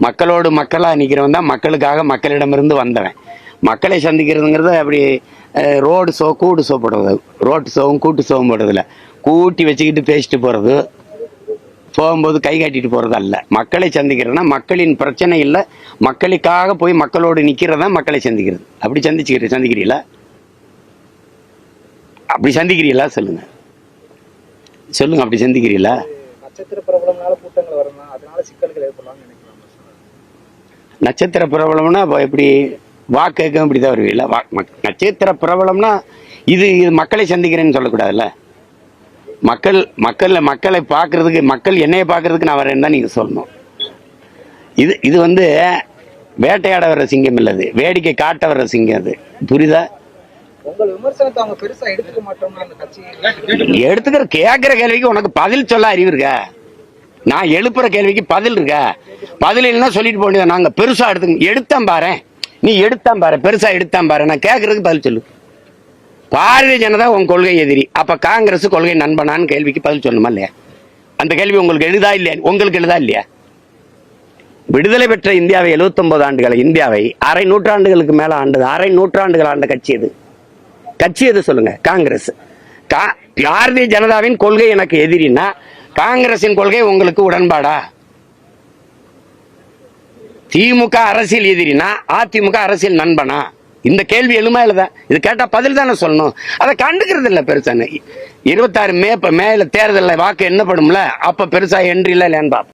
மக்களோடு மக்களாக நிற்கிறவன் தான் மக்களுக்காக மக்களிடமிருந்து வந்தவன். மக்களை சந்திக்கிறதுங்கிறது அப்படி ரோடு ஷோ கூட்டு ஷோ போடுறது, ரோட்டு ஷோவும் கூட்டு ஷோவும் போடுறதில்ல. கூட்டி வச்சுக்கிட்டு பேசிட்டு போகிறது, போகும்போது கை காட்டிட்டு போகிறது அல்ல. மக்களை சந்திக்கிறதுனா மக்களின் பிரச்சனை இல்லை, மக்களுக்காக போய் மக்களோடு நிற்கிறது தான் மக்களை சந்திக்கிறது. அப்படி சந்திக்கிறீங்களா? அப்படி சந்திக்கிறீங்களா? சொல்லுங்க சொல்லுங்க, அப்படி சந்திக்கிறீங்களா? நட்சத்திர பிரபலம்னால கூட்டங்கள் வரணும், அதனால சிக்கல்கள் ஏற்படலாம்னு நினைக்கலாம். நட்சத்திர பிரபலம்னா எப்படி வாக்கு கேட்க இப்படிதான் வருவீங்களா? நட்சத்திர பிரபலம்னா இது மக்களை சந்திக்கிறேன்னு சொல்லக்கூடாதுல்ல. மக்களை பார்க்கறதுக்கு, மக்கள் என்னைய பார்க்கறதுக்கு நான் வரேன்னு தான் நீங்க சொல்லணும். இது வந்து வேட்டையாட வர்ற சிங்கம் இல்லது, வேடிக்கை காட்ட வர்ற சிங்கம். அது புரியுதா? உங்கள் விமர்சனத்தை அவங்க பெருசா எடுத்துக்க மாட்டோம்னா அந்த கட்சி எடுத்துக்கிற கேட்கிற கேள்விக்கு உனக்கு பதில் சொல்ல அறிவு இருக்கா? நான் எழுப்புற கேள்விக்கு பதில் இருக்கா? பதில் இல்லைன்னா சொல்லிட்டு போக. நாங்க பெருசா எடுத்தான் பாரு, நீ எடுத்தான் பாரு, பெருசா எடுத்தான் பாரு. நான் கேட்கறதுக்கு பதில் சொல்லு. பாரதிய ஜனதா உன் கொள்கை எதிரி, அப்ப காங்கிரஸ் கொள்கை நண்பனான்னு கேள்விக்கு பதில் சொல்லணுமா இல்லையா? அந்த கேள்வி உங்களுக்கு எழுதா இல்லையா? உங்களுக்கு எழுதா இல்லையா? விடுதலை பெற்ற இந்தியாவை 79 ஆண்டுகள் இந்தியாவை அரை நூற்றாண்டுகளுக்கு மேல ஆண்டது, அரை நூற்றாண்டுகள் ஆண்ட கட்சி எது? கட்சி எது சொல்லுங்க? காங்கிரஸ். பாரதிய ஜனதாவின் கொள்கை எனக்கு எதிரின்னா காங்கிரசின் கொள்கை உங்களுக்கு உடன்பாடா? திமுக அரசியல் எதிரினா அதிமுக அரசியல் நண்பனா? இந்த கேள்வி எழுமா எழுதா? இது கேட்டா பதில் தானே சொல்லணும். அதை கண்டுக்கிறது இல்லை பெருசான. 26 மேல தேர்தலில் வாக்கு என்னப்படும்ல, அப்ப பெருசா என்ட்ரி இல்லைன்னு